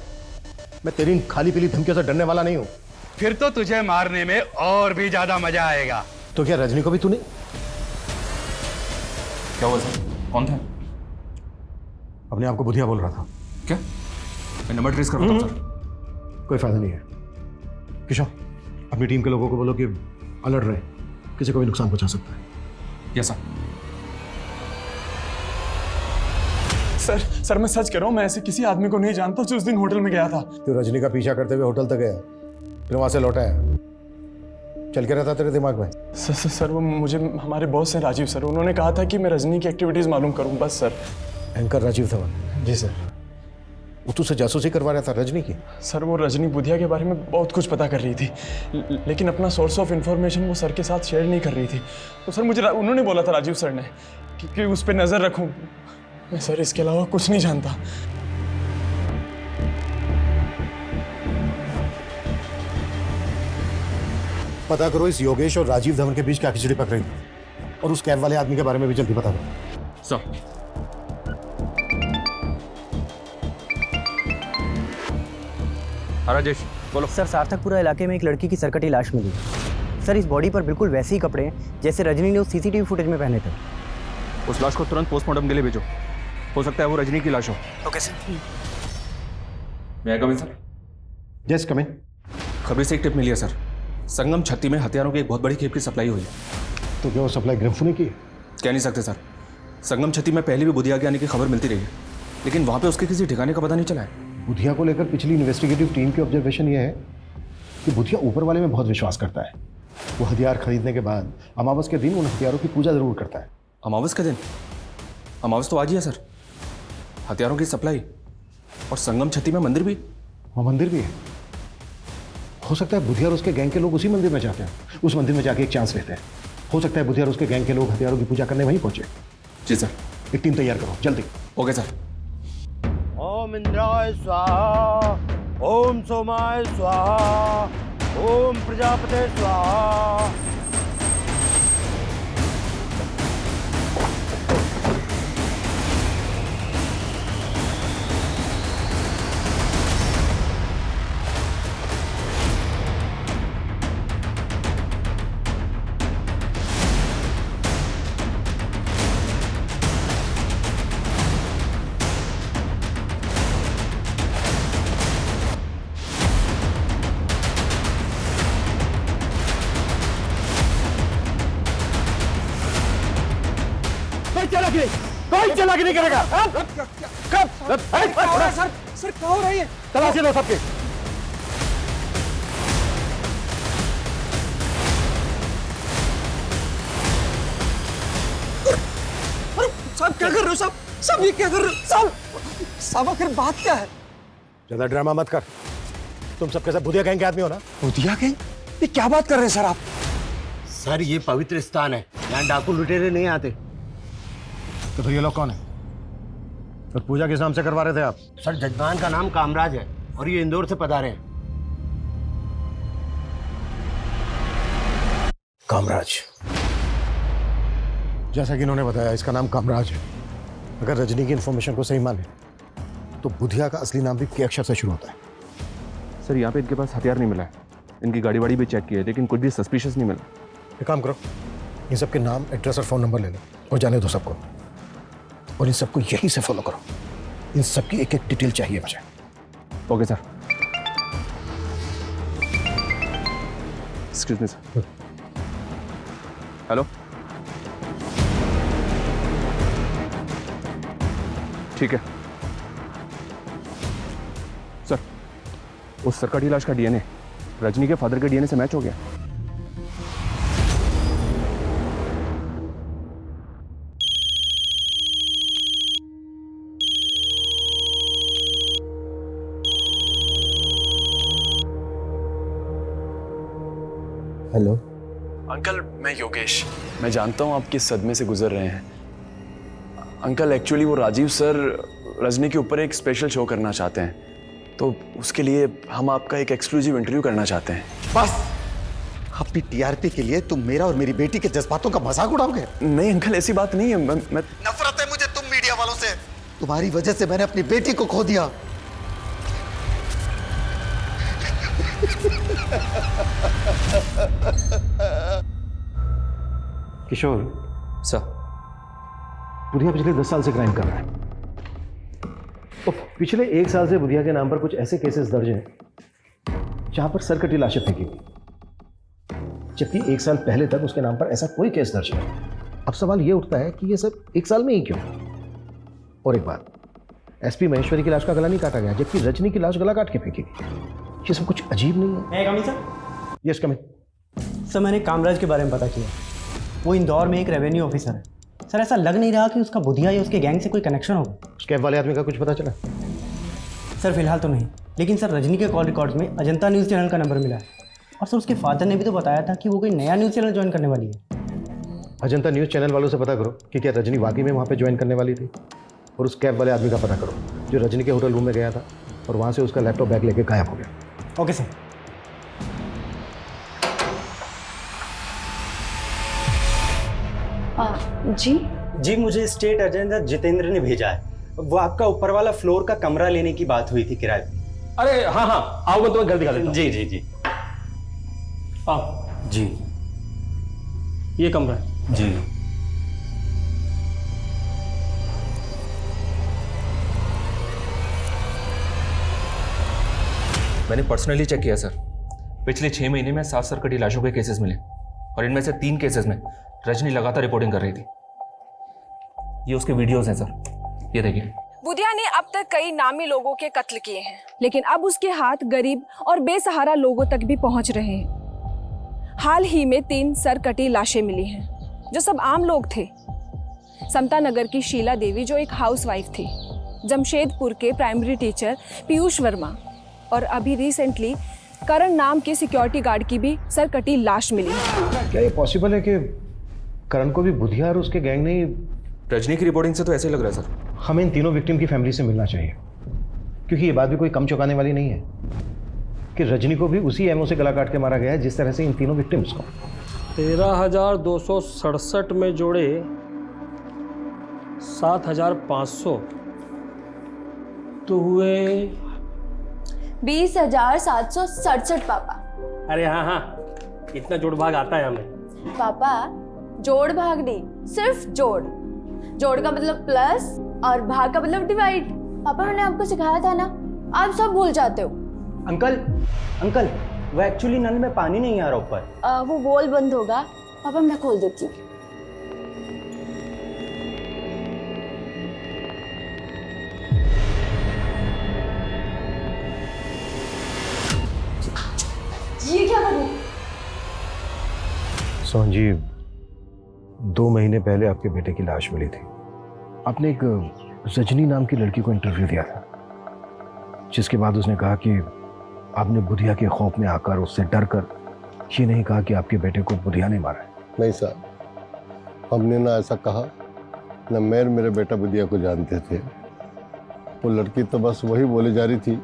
मैं तेरी इन खाली पीली धमकियों से डरने वाला नहीं हूं। फिर तो तुझे मारने में और भी ज्यादा मजा आएगा। तो क्या रजनी को भी तूने? क्या हुआ सर? कौन था? अपने आप को बुधिया बोल रहा था। क्या? मैं नंबर ट्रेस कर रहा था सर। कोई फायदा नहीं है किशोर, अपनी टीम के लोगों को बोलो कि अलर्ट रहे, किसी को भी नुकसान पहुंचा सकता है। Yes sir. सर मैं सच कह रहा हूँ, मैं ऐसे किसी आदमी को नहीं जानता जो उस दिन होटल में गया था। तो रजनी का पीछा करते हुए होटल तक गया, फिर वहां से लौटा है, चल के रहता तेरे दिमाग में? सर वो मुझे हमारे बॉस हैं राजीव सर, उन्होंने कहा था कि मैं रजनी की एक्टिविटीज मालूम करूं बस सर। एंकर राजीव धवन? जी सर। वो तुझसे जासूसी करवा रहा था रजनी की? सर वो रजनी बुधिया के बारे में बहुत कुछ पता कर रही थी, लेकिन अपना सोर्स ऑफ इंफॉर्मेशन वो सर के साथ शेयर नहीं कर रही थी। तो सर मुझे उन्होंने बोला था राजीव सर ने कि उस पर नजर रखूं। मैं सर इसके अलावा कुछ नहीं जानता। पता करो इस योगेश और राजीव धवन के बीच क्या खिचड़ी पक रही, और उस कैब वाले आदमी के बारे में भी जल्दी पता करो। सर। राजेश बोलो। सर सार्थकपुरा इलाके में एक लड़की की सरकटी लाश मिली। सर इस बॉडी पर बिल्कुल वैसे ही कपड़े हैं जैसे रजनी ने उस सीसीटीवी फुटेज में पहने थे। उस लाश को तुरंत पोस्टमार्टम के लिए भेजो, हो सकता है वो रजनी की लाश हो। Okay sir. मैं कम इन सर? यस कम इन। खबरी से एक टिप मिली है सर, संगम छत्ती में हथियारों की एक बहुत बड़ी खेप की सप्लाई हुई है। तो क्या वो सप्लाई ग्रंफू ने की? कह नहीं सकते सर। संगम छत्ती में पहले भी बुधिया के आने की खबर मिलती रही है, लेकिन वहां पे उसके किसी ठिकाने का पता नहीं चला है। बुधिया को लेकर पिछली इन्वेस्टिगेटिव टीम की ऑब्जर्वेशन ये है कि बुधिया ऊपर वाले में बहुत विश्वास करता है। वो हथियार खरीदने के बाद अमावस के दिन उन हथियारों की पूजा जरूर करता है। अमावस का दिन? अमावस तो आज ही है सर। हथियारों की सप्लाई और संगम छत्ती में मंदिर भी? वहाँ मंदिर भी है। हो सकता है बुधिया और उसके गैंग के लोग उसी मंदिर में जाते हैं, उस मंदिर में जाके एक चांस लेते हैं। हो सकता है बुधिया और उसके गैंग के लोग हथियारों की पूजा करने वहीं पहुंचे। जी सर। एक टीम तैयार करो जल्दी। Okay sir. ओम इंद्राय स्वाहा, ओम सोमाय स्वाहा, ओम प्रजापते स्वाहा। कोई चालाकी नहीं करेगा। सर क्या हो रहा है? तलाशी लो सबके। साहब क्या कर रहे हो? साहब ये क्या कर रहे हो? साहब आखिर बात क्या है? ज्यादा ड्रामा मत कर। तुम सबके सब बुधिया गैंग के आदमी हो ना? बुधिया गैंग? ये क्या बात कर रहे हैं सर आप? सर ये पवित्र स्थान है, यहाँ डाकू लुटेरे नहीं आते। तो फिर ये लोग कौन है? तो पूजा किस नाम से करवा रहे थे आप? सर जजमान का नाम कामराज है और ये इंदौर से पधारे हैं। कामराज, जैसा कि इन्होंने बताया इसका नाम कामराज है। अगर रजनी की इंफॉर्मेशन को सही माने तो बुधिया का असली नाम भी के अक्षर से शुरू होता है। सर यहाँ पे इनके पास हथियार नहीं मिला है, इनकी गाड़ी वाड़ी भी चेक की है लेकिन कुछ भी सस्पिशियस नहीं मिला। एक काम करो, इन सबके नाम, एड्रेस और फ़ोन नंबर ले लो और जाने दो सबको, और इन सबको यहीं से फॉलो करो। इन सबकी एक एक डिटेल चाहिए मुझे। Okay sir. Excuse me sir. Hello, ठीक है सर। उस सरकारी लाश का डीएनए रजनी के फादर के डीएनए से मैच हो गया। हेलो अंकल, मैं योगेश। मैं जानता हूँ आप किस सदमे से गुजर रहे हैं। अंकल, एक्चुअली वो राजीव सर रजनी के ऊपर एक स्पेशल शो करना चाहते हैं, तो उसके लिए हम आपका एक एक्सक्लूसिव इंटरव्यू करना चाहते हैं। बस अपनी टीआरपी के लिए तुम मेरा और मेरी बेटी के जज्बातों का मजाक उड़ाओगे? नहीं अंकल, ऐसी बात नहीं है। मैं नफरत है मुझे तुम मीडिया वालों से। तुम्हारी वजह से मैंने अपनी बेटी को खो दिया। किशोर सर, बुधिया पिछले 10 साल से क्राइम कर रहा है। तो पिछले 1 साल से बुधिया के नाम पर कुछ ऐसे केसेस दर्ज हैं जहां पर सरकटी लाशें फेंकी गई, जबकि 1 साल पहले तक उसके नाम पर ऐसा कोई केस दर्ज नहीं। अब सवाल ये उठता है कि ये सब 1 साल में ही क्यों? और एक बात, एसपी महेश्वरी की लाश का गला नहीं काटा गया, जबकि रजनी की लाश गला काट के फेंकी गई। ये सब कुछ अजीब नहीं है? मैं coming sir? Yes coming. Sir, मैंने कामराज के बारे में पता किया। वो इंदौर में एक रेवेन्यू ऑफिसर है। सर, ऐसा लग नहीं रहा कि उसका बुधिया या उसके गैंग से कोई कनेक्शन होगा। उस कैब वाले आदमी का कुछ पता चला? सर फिलहाल तो नहीं, लेकिन सर रजनी के कॉल रिकॉर्ड्स में अजंता न्यूज़ चैनल का नंबर मिला है। और सर उसके फादर ने भी तो बताया था कि वो कोई नया न्यूज़ चैनल ज्वाइन करने वाली है। अजंता न्यूज़ चैनल वालों से पता करो कि क्या रजनी वाकई में वहाँ पे ज्वाइन करने वाली थी। और उस कैब वाले आदमी का पता करो जो रजनी के होटल रूम में गया था और वहाँ से उसका लैपटॉप बैग लेके गायब हो गया। Okay sir. जी, मुझे स्टेट एजेंट जितेंद्र ने भेजा है। वो आपका ऊपर वाला फ्लोर का कमरा लेने की बात हुई थी किराए पे। अरे हाँ हाँ, आओ मैं तुम्हें घर दिखा देता हूँ। जी जी जी। आप जी, ये कमरा है। जी। मैंने पर्सनली चेक किया सर। पिछले 6 महीने में 7 सरकटी लाशों के केसेस मिले और इनमें से 3 केसेस में रजनी लगातार रिपोर्टिंग कर रही थी। ये उसके वीडियोस हैं सर, ये देखिए। बुधिया ने अब तक कई नामी लोगों के कत्ल किए हैं, लेकिन अब उसके हाथ गरीब और बेसहारा लोगों तक भी पहुंच रहे हैं। हाल ही में 3 सरकटी लाशें मिली हैं, जो सब आम लोग थे। समता नगर की शीला देवी, जो एक हाउसवाइफ थी, जमशेदपुर के प्राइमरी टीचर पीयूष वर्मा, और अभी रिसेंटली करण नाम के सिक्योरिटी गार्ड की भी सरकटी लाश मिली है। क्या ये पॉसिबल है कि करण को भी बुधिया और उसके गैंग ने? रजनी की रिपोर्टिंग से तो ऐसे लग रहा है सर। हमें इन तीनों विक्टिम की फैमिली से मिलना चाहिए, क्योंकि ये बात भी कोई कम चौंकाने वाली नहीं है कि रजनी को भी उसी एमओ से गला काट के मारा गया है जिस तरह से इन तीनों विक्टिम्स को। 13,267 में जोड़े 7,500 तो हुए 20,767 पापा। अरे हाँ हाँ, इतना जोड़ भाग आता है हमें। पापा जोड़ भाग नहीं, सिर्फ जोड़। जोड़ का मतलब प्लस और भाग का मतलब डिवाइड। पापा मैंने आपको सिखाया था ना, आप सब भूल जाते हो। अंकल वो एक्चुअली नल में पानी नहीं आ रहा ऊपर। वो वॉल बंद होगा, पापा मैं खोल देती हूँ। ये क्या करूं? सोहन जी, 2 महीने पहले आपके बेटे की लाश मिली थी। आपने एक रजनी नाम की लड़की को इंटरव्यू दिया था, जिसके बाद उसने कहा कि आपने बुधिया के खौफ में आकर, उससे डर कर ये नहीं कहा कि आपके बेटे को बुधिया ने मारा है। नहीं साहब, हमने ना ऐसा कहा, न मैं मेरे बेटा बुधिया को जानते थे। वो लड़की तो बस वही बोली जा रही थी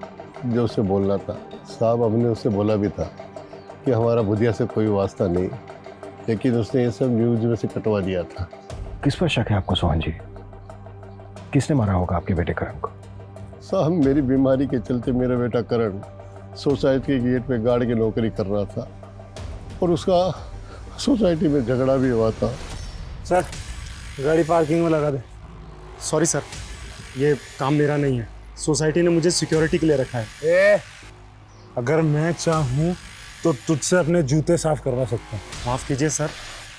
जो उसे बोलना था। साहब, हमने उससे बोला भी था कि हमारा बुधिया से कोई वास्ता नहीं, लेकिन उसने ये सब न्यूज में से कटवा दिया था। किस पर शक है आपको सोहन जी? किसने मारा होगा आपके बेटे करण को? साहब, मेरी बीमारी के चलते मेरा बेटा करण सोसाइटी के गेट पे गार्ड की नौकरी कर रहा था और उसका सोसाइटी में झगड़ा भी हुआ था। सर, गाड़ी पार्किंग में लगा दे। सॉरी सर, ये काम मेरा नहीं है। सोसाइटी ने मुझे सिक्योरिटी के लिए रखा है। अगर मैं चाहूँ तो तुझसे अपने जूते साफ करवा सकता हूँ। माफ़ कीजिए सर,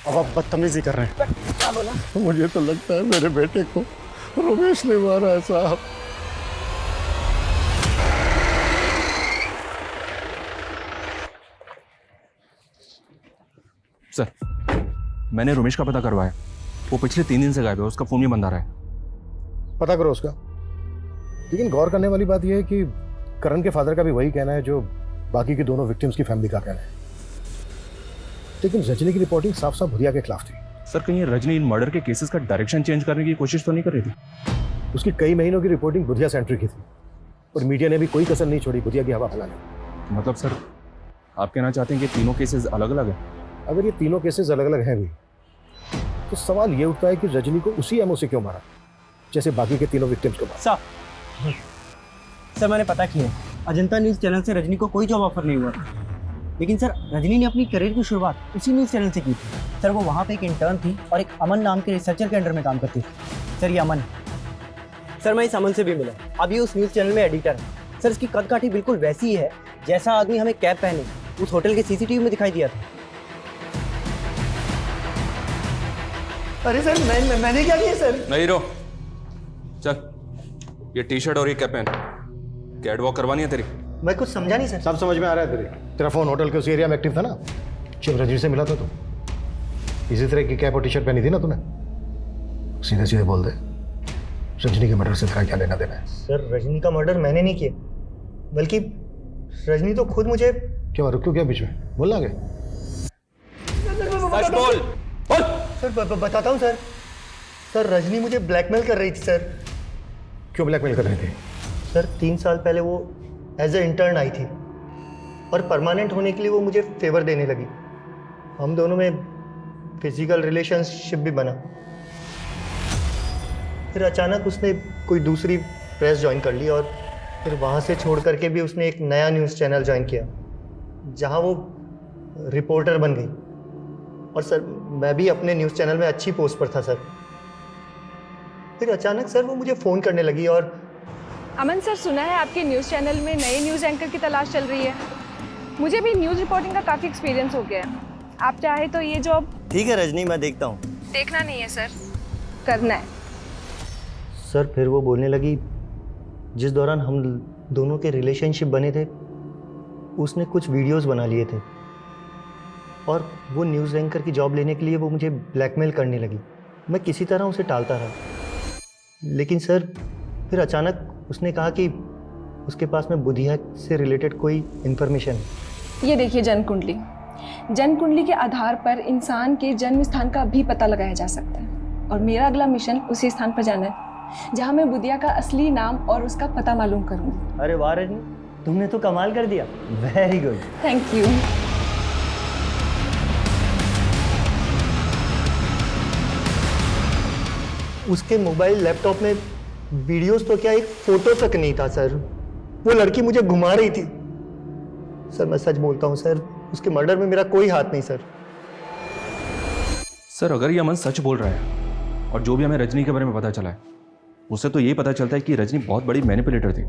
अब आप बदतमीजी कर रहे हैं। क्या बोला? मुझे तो लगता है मेरे बेटे को रमेश ने मारा है साहब। सर, मैंने रमेश का पता करवाया। वो पिछले 3 दिन से गायब है, उसका फोन भी बंद आ रहा है। पता करो उसका। लेकिन गौर करने वाली बात यह है कि करण के फादर का भी वही कहना है जो बाकी के दोनों विक्टिम्स की फैमिली का कहना है। लेकिन रजनी की रिपोर्टिंग साफ साफ भुरिया के खिलाफ थी। सर, कहीं रजनी इन मर्डर के केसेस का डायरेक्शन चेंज करने की कोशिश तो नहीं कर रही थी? उसकी कई महीनों की रिपोर्टिंग बुधिया सेंटर की थी और मीडिया ने भी कोई कसर नहीं छोड़ी बुधिया की हवा फैलाने। मतलब सर, आप कहना चाहते हैं कि तीनों केसेस अलग अलग हैं? अगर ये तीनों केसेस अलग अलग हैं भी तो सवाल ये उठता है कि रजनी को उसी एमओ से क्यों मारा जैसे बाकी के तीनों विक्टिम्स को मारा। सर, मैंने पता किया, अजंता न्यूज़ चैनल से रजनी को कोई जॉब ऑफर नहीं हुआ। लेकिन सर, रजनी ने अपनी करियर की शुरुआत उसी न्यूज़ चैनल से की थी। सर, वो वहाँ पे एक इंटर्न थी और एक अमन नाम के रिसर्चर के अंडर में काम करती थी। सर, ये अमन, सर मैं इस अमन से भी मिला। अब ये उस न्यूज़ चैनल में एडिटर है। सर, इसकी कदकाठी बिल्कुल वैसी ही है जैसा आदमी हमें कैप पहने उस होटल के सीसीटीवी में दिखाई दिया था। अरे सर, मैंने क्या किया सर? नहीं रो, चल ये टी-शर्ट और ये कैप पहन। कैट वॉक करवानी है तेरी? मैं कुछ समझा नहीं सर। सब समझ में आ रहा है तेरा फोन होटल के उस एरिया में एक्टिव था ना जब रजनी से मिला था। तो इसी तरह की कैप और टी शर्ट पहनी थी ना तूने? सीधे सीधे बोल दे, रजनी के मर्डर से तेरा क्या लेना देना है? सर, रजनी का मर्डर मैंने नहीं किया, बल्कि रजनी तो खुद मुझे। क्यों रुक क्यों गया बीच में? बोल आगे। बोल बोल। सर बताता हूँ सर। सर, रजनी मुझे ब्लैकमेल कर रही थी सर। क्यों ब्लैकमेल कर रही थी? सर, 3 साल पहले वो एज ए इंटर्न आई थी और परमानेंट होने के लिए वो मुझे फेवर देने लगी। हम दोनों में फिजिकल रिलेशनशिप भी बना। फिर अचानक उसने कोई दूसरी प्रेस ज्वाइन कर ली और फिर वहाँ से छोड़ करके भी उसने एक नया न्यूज़ चैनल ज्वाइन किया जहाँ वो रिपोर्टर बन गई। और सर, मैं भी अपने न्यूज़ चैनल में अच्छी पोस्ट पर था सर। फिर अचानक सर वो मुझे फ़ोन करने लगी और अमन सर, सुना है आपके न्यूज़ चैनल में नए न्यूज़ एंकर की तलाश चल रही है। मुझे भी न्यूज़ रिपोर्टिंग का काफ़ी एक्सपीरियंस हो गया है। आप चाहे तो ये जॉब। ठीक है रजनी, मैं देखता हूँ। देखना नहीं है सर, करना है। सर, फिर वो बोलने लगी जिस दौरान हम दोनों के रिलेशनशिप बने थे उसने कुछ वीडियोस बना लिए थे और वो न्यूज़ एंकर की जॉब लेने के लिए वो मुझे ब्लैकमेल करने लगी। मैं किसी तरह उसे टालता रहा, लेकिन सर फिर अचानक उसने कहा कि उसके पास में बुधिया से रिलेटेड कोई इन्फॉर्मेशन है। ये देखिए जन्म कुंडली। जन्म कुंडली के आधार पर इंसान के जन्म स्थान का भी पता लगाया जा सकता है और मेरा अगला मिशन उसी स्थान पर जाना है जहाँ मैं बुधिया का असली नाम और उसका पता मालूम करूँगी। अरे वाह रजनी, तुमने तो कमाल कर दिया। Very good. Thank you. उसके मोबाइल लैपटॉप में वीडियोस तो क्या, एक फोटो तक नहीं था सर। वो लड़की मुझे घुमा रही थी। सर, मैं सच बोलता हूँ सर, उसके मर्डर में मेरा कोई हाथ नहीं सर। सर, अगर ये अमन सच बोल रहा है और जो भी हमें रजनी के बारे में पता चला है उससे तो यही पता चलता है कि रजनी बहुत बड़ी मैनिपुलेटर थी।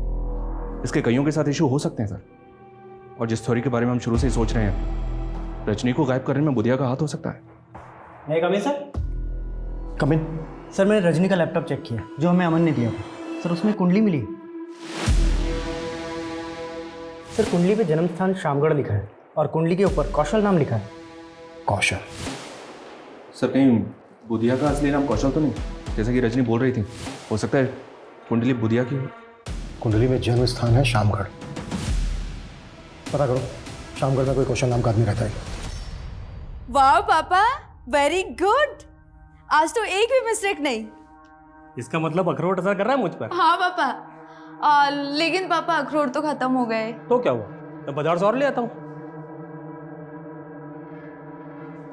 इसके कईयों के साथ इशू हो सकते हैं सर। और जिस थ्योरी के बारे में हम शुरू से ही सोच रहे हैं, रजनी को गायब करने में बुधिया का हाथ हो सकता है। मैं कम in sir? Come in. Sir, मैंने रजनी का लैपटॉप चेक किया जो हमें अमन ने दिया था। सर, उसमें कुंडली मिली। सर, कुंडली पे जन्म स्थान शामगढ़ लिखा है और कुंडली के ऊपर कौशल नाम लिखा है। कौशल? सर, कहीं बुधिया का असली नाम कौशल तो नहीं, जैसे कि रजनी बोल रही थी? हो सकता है कुंडली बुधिया की हो। कुंडली में जन्म स्थान है शामगढ़। पता करो शामगढ़ में कोई कौशल नाम का आदमी रहता है। वाह पापा, वेरी गुड। आज तो एक भी मिस्टेक नहीं। इसका मतलब अखरोट असर कर रहा है मुझ पर। हाँ पापा, लेकिन पापा अखरोट तो खत्म हो गए। तो क्या हुआ, मैं बाजार से और ले आता हूँ।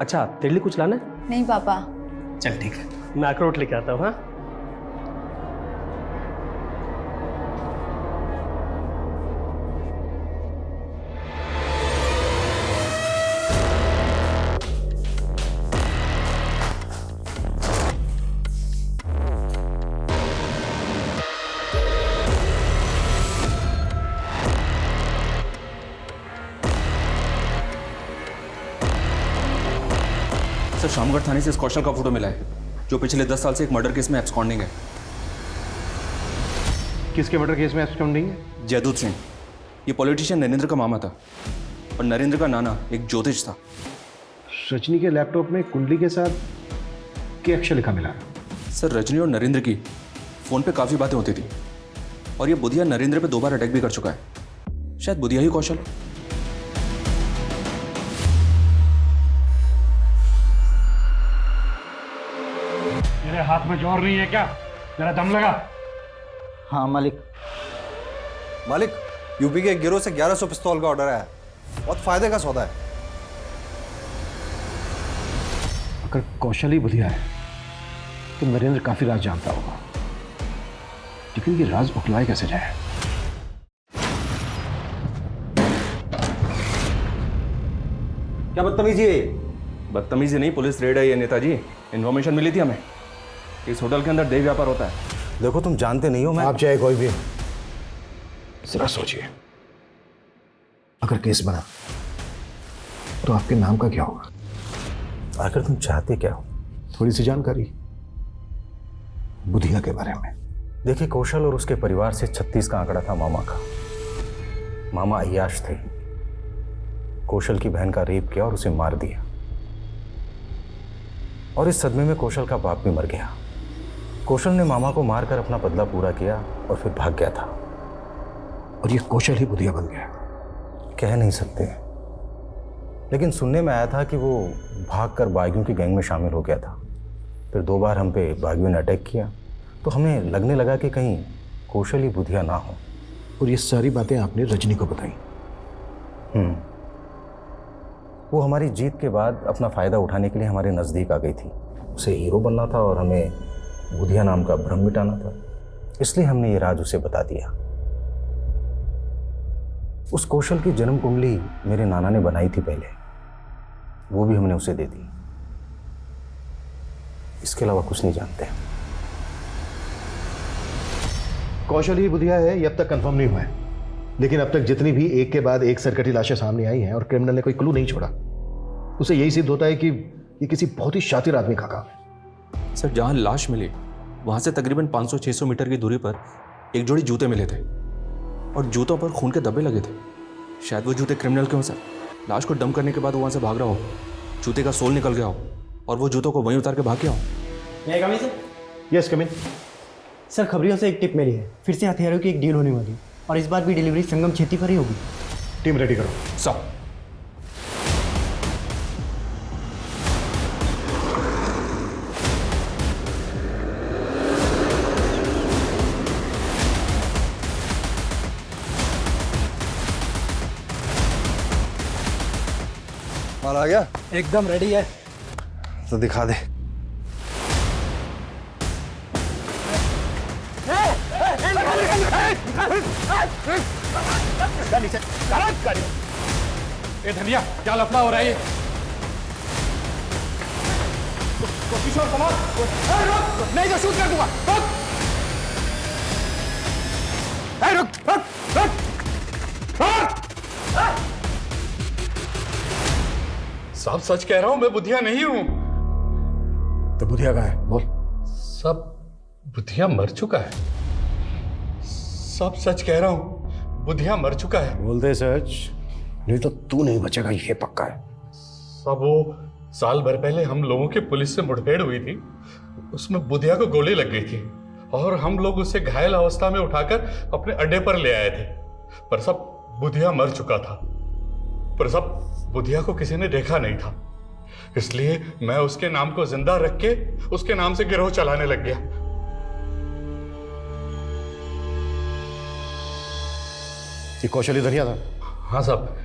अच्छा तेरे लिए कुछ लाना है? नहीं पापा। चल ठीक है, मैं अखरोट लेके आता हूँ। हाँ सर, शामगढ़ थाने से इस कौशल का फोटो मिला है, जो पिछले 10 साल से एक मर्डर केस में एब्सकॉन्डिंग है। किसके मर्डर केस में एब्सकॉन्डिंग है? जयदूत सिंह। ये पॉलिटिशियन नरेंद्र का मामा था और नरेंद्र का नाना एक ज्योतिष था। रजनी के लैपटॉप में कुंडली के साथ क्या अक्षर लिखा मिला? सर, रजनी और नरेंद्र की फ़ोन पे काफ़ी बातें होती थी और ये बुधिया नरेंद्र पे 2 बार अटैक भी कर चुका है। शायद बुधिया ही कौशल। मेरे हाथ में जोर नहीं है क्या? मेरा दम लगा। हाँ मालिक। मालिक, यूपी के एक गिरोह से 1100 पिस्तौल का ऑर्डर आया है। बहुत फायदे का सौदा है। अगर कौशल ही बुधिया है तो नरेंद्र काफी राज जानता होगा, लेकिन ये राज उठलाए कैसे जाए? क्या बदतमीजी है? बदतमीजी नहीं, पुलिस रेड है ये नेताजी। इन्फॉर्मेशन मिली थी हमें, इस होटल के अंदर देह व्यापार होता है। देखो, तुम जानते नहीं हो मैं। आप चाहे कोई भी, जरा सोचिए, अगर केस बना तो आपके नाम का क्या होगा? आखिर तुम चाहते क्या हो? थोड़ी सी जानकारी बुधिया के बारे में। देखिए, कौशल और उसके परिवार से 36 का आंकड़ा था मामा का। मामा अय्याश थे। कौशल की बहन का रेप किया और उसे मार दिया, और इस सदमे में कौशल का बाप भी मर गया। कौशल ने मामा को मारकर अपना बदला पूरा किया और फिर भाग गया था। और ये कौशल ही बुधिया बन गया? कह नहीं सकते, लेकिन सुनने में आया था कि वो भागकर बागियों की गैंग में शामिल हो गया था। फिर 2 बार हम पे बागियों ने अटैक किया, तो हमें लगने लगा कि कहीं कौशल ही बुधिया ना हो। और ये सारी बातें आपने रजनी को बताई? वो हमारी जीत के बाद अपना फ़ायदा उठाने के लिए हमारे नज़दीक आ गई थी। उसे हीरो बनना था और हमें बुधिया नाम का भ्रम मिटाना था, इसलिए हमने ये राज उसे बता दिया। उस कौशल की जन्म कुंडली मेरे नाना ने बनाई थी पहले, वो भी हमने उसे दे दी। इसके अलावा कुछ नहीं जानते। कौशल ही बुधिया है ये अब तक कंफर्म नहीं हुआ है, लेकिन अब तक जितनी भी एक के बाद एक सरकटी लाशें सामने आई हैं और क्रिमिनल ने कोई क्लू नहीं छोड़ा, उसे यही सिद्ध होता है कि ये किसी बहुत ही शातिर आदमी का काम है। सर, जहाँ लाश मिली वहाँ से तकरीबन 500-600 मीटर की दूरी पर एक जोड़ी जूते मिले थे और जूतों पर खून के धब्बे लगे थे। शायद वो जूते क्रिमिनल के हों सर। लाश को डंप करने के बाद वो वहाँ से भाग रहा हो, जूते का सोल निकल गया हो और वो जूतों को वहीं उतार के भाग गया हो। मैं कम in sir? Yes come in. Sir, खबरियों से एक टिप मिली है, फिर से हथियारों की एक डील होने वाली है और इस बार भी डिलीवरी संगम छेती पर ही होगी। टीम रेडी करो। सर। माल आ गया? एकदम रेडी है। तो दिखा दे। ए धनिया, क्या लफड़ा हो रहा है? किशोर कुमार, नहीं तो शूट कर दूंगा। रुक। सब सच कह रहा हूं, मैं बुधिया नहीं हूं। तो बुधिया कहाँ है? बोल। सब बुधिया मर चुका है। सब सच कह रहा हूं, बुधिया मर चुका है। बोलते सच, नहीं तो तू नहीं बचेगा, ये पक्का है। सब वो साल भर पहले हम लोगों की पुलिस से मुठभेड़ हुई थी, उसमें बुधिया को गोली लग गई थी और हम लोग उसे घायल अवस्था में उठाकर अपने अड्डे पर ले आए थे। पर सब बुधिया मर चुका था, पर सब बुधिया को किसी ने देखा नहीं था, इसलिए मैं उसके नाम को जिंदा रख के उसके नाम से गिरोह चलाने लग गया। ये कौशल धनिया था? हाँ साहब,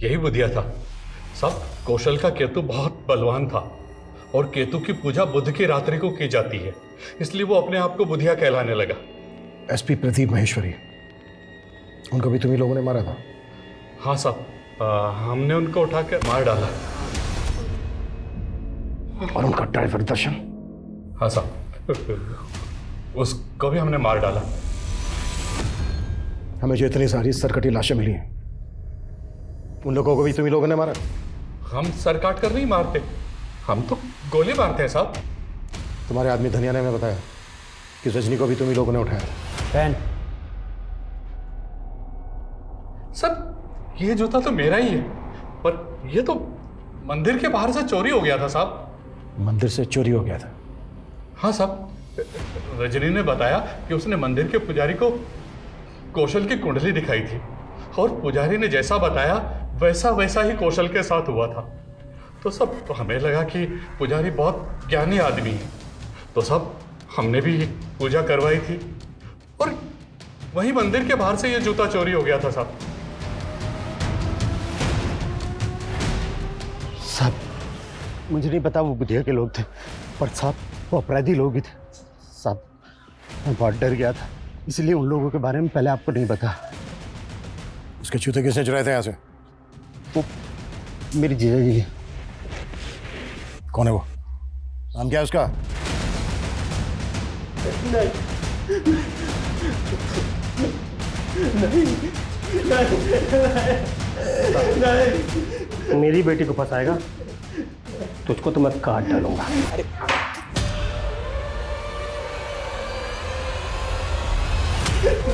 यही बुधिया था साहब। कौशल का केतु बहुत बलवान था और केतु की पूजा बुध की रात्रि को की जाती है, इसलिए वो अपने आप को बुधिया कहलाने लगा। एसपी प्रदीप माहेश्वरी, उनको भी तुम्ही लोगों ने मारा था? हाँ साहब, हमने उनको उठाकर मार डाला। और उनका ड्राइवर दर्शन? हाँ साहब, उसको भी हमने मार डाला। हमें जो इतनी सारी सरकटी लाशें मिली हैं, उन लोगों को भी तुम्ही लोगों ने मारा? हम सर काट कर नहीं मारते, हम तो गोली मारते हैं साहब। तुम्हारे आदमी धनिया ने हमें बताया कि रजनी को भी तुम्ही लोगों ने उठाया। बैन। सर, ये जूता तो मेरा ही है, पर ये तो मंदिर के बाहर से चोरी हो गया था साहब। मंदिर से चोरी हो गया था? हाँ साहब, रजनी ने बताया कि उसने मंदिर के पुजारी को कौशल की कुंडली दिखाई थी और पुजारी ने जैसा बताया वैसा वैसा ही कौशल के साथ हुआ था। तो सब तो हमें लगा कि पुजारी बहुत ज्ञानी आदमी है, तो सब हमने भी पूजा करवाई थी और वहीं मंदिर के बाहर से ये जूता चोरी हो गया था साहब। साहब, मुझे नहीं पता वो बुधिया के लोग थे, पर साहब वो अपराधी लोग ही थे। साहब, मैं बहुत डर गया था, इसलिए उन लोगों के बारे में पहले आपको नहीं पता। उसके जूते किसने चुराए थे यहाँ से? वो मेरी जीजा जी है। कौन है वो? नाम क्या है उसका? नहीं। मेरी बेटी को फंसाएगा, तुझको तो मैं काट डालूंगा।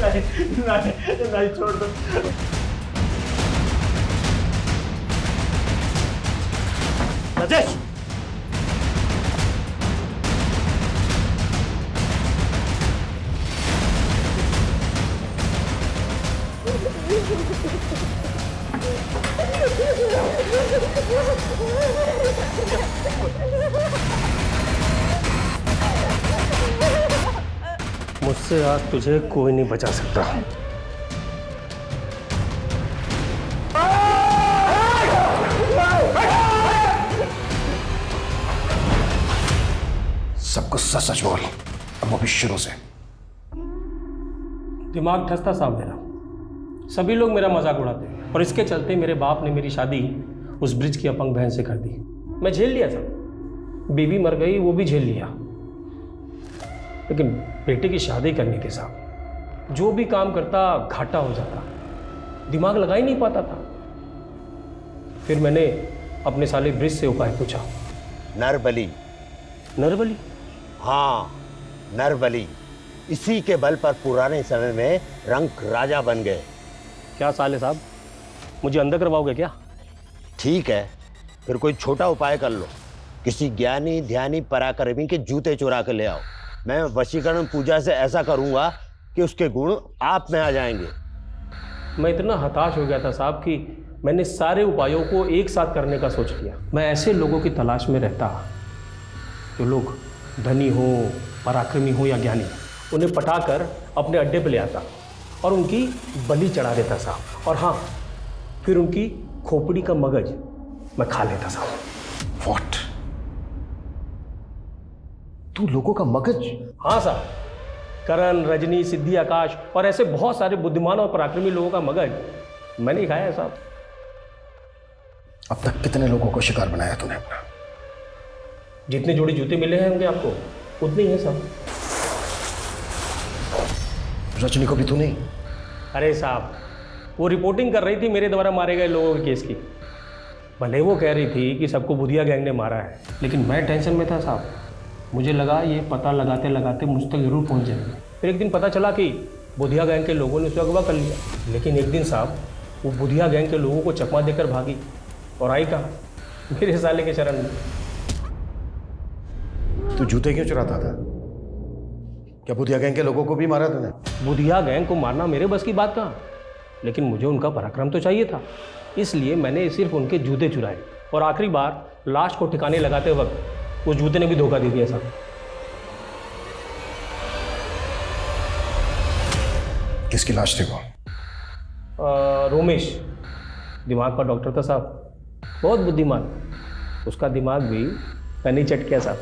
नहीं, छोड़ दो। राजेश, मुझसे आज तुझे कोई नहीं बचा सकता। सब कुछ सच सच बोल, अब वो भी शुरू से। दिमाग ठसता साहब मेरा, सभी लोग मेरा मजाक उड़ाते हैं और इसके चलते मेरे बाप ने मेरी शादी उस ब्रिज की अपंग बहन से कर दी। मैं झेल लिया था, बीवी मर गई वो भी झेल लिया, लेकिन बेटे की शादी करने के साथ जो भी काम करता घाटा हो जाता, दिमाग लगा ही नहीं पाता था। फिर मैंने अपने साले ब्रिज से उपाय पूछा। नरबली। नरबली? हाँ, नरबली। इसी के बल पर पुराने समय में रंक राजा बन गए। क्या साले साहब, मुझे अंदर करवाओगे क्या? ठीक है, फिर कोई छोटा उपाय कर लो। किसी ज्ञानी ध्यानी पराक्रमी के जूते चुरा कर ले आओ। मैं वशीकरण पूजा से ऐसा करूंगा कि उसके गुण आप में आ जाएंगे। मैं इतना हताश हो गया था साहब कि मैंने सारे उपायों को एक साथ करने का सोच लिया। मैं ऐसे लोगों की तलाश में रहता जो लोग धनी हो, पराक्रमी हो या ज्ञानी, उन्हें पटाकर अपने अड्डे पे ले आता और उनकी बलि चढ़ा देता साहब। और हाँ, फिर उनकी खोपड़ी का मगज मैं खा लेता साहब। व्हाट? तू लोगों का मगज? हाँ साहब, करण, रजनी, सिद्धि, आकाश और ऐसे बहुत सारे बुद्धिमान और पराक्रमी लोगों का मगज मैंने ही खाया है साहब। अब तक कितने लोगों को शिकार बनाया तूने अपना? जितने जोड़ी जूते मिले हैं होंगे आपको, उतने ही है साहब। रजनी को भी तू नहीं? अरे साहब, वो रिपोर्टिंग कर रही थी मेरे द्वारा मारे गए लोगों के केस की। भले वो कह रही थी कि सबको बुधिया गैंग ने मारा है, लेकिन मैं टेंशन में था साहब। मुझे लगा ये पता लगाते लगाते मुझ तक जरूर पहुंच जाएंगे। फिर एक दिन पता चला कि बुधिया गैंग के लोगों ने उसे अगवा कर लिया। लेकिन एक दिन साहब वो बुधिया गैंग के लोगों को चकमा देकर भागी और आई कहाँ? मेरे साले के शरण में। तू जूते क्यों चुराता था? क्या बुधिया गैंग के लोगों को भी मारा तूने? बुधिया गैंग को मारना मेरे बस की बात कहाँ, लेकिन मुझे उनका पराक्रम तो चाहिए था, इसलिए मैंने सिर्फ उनके जूते चुराए। और आखिरी बार लाश को ठिकाने लगाते वक्त उस जूते ने भी धोखा दे दिया साहब। किसकी लाश थी वो? रोमेश दिमाग का डॉक्टर था साहब, बहुत बुद्धिमान। उसका दिमाग भी मैंने चट किया साहब।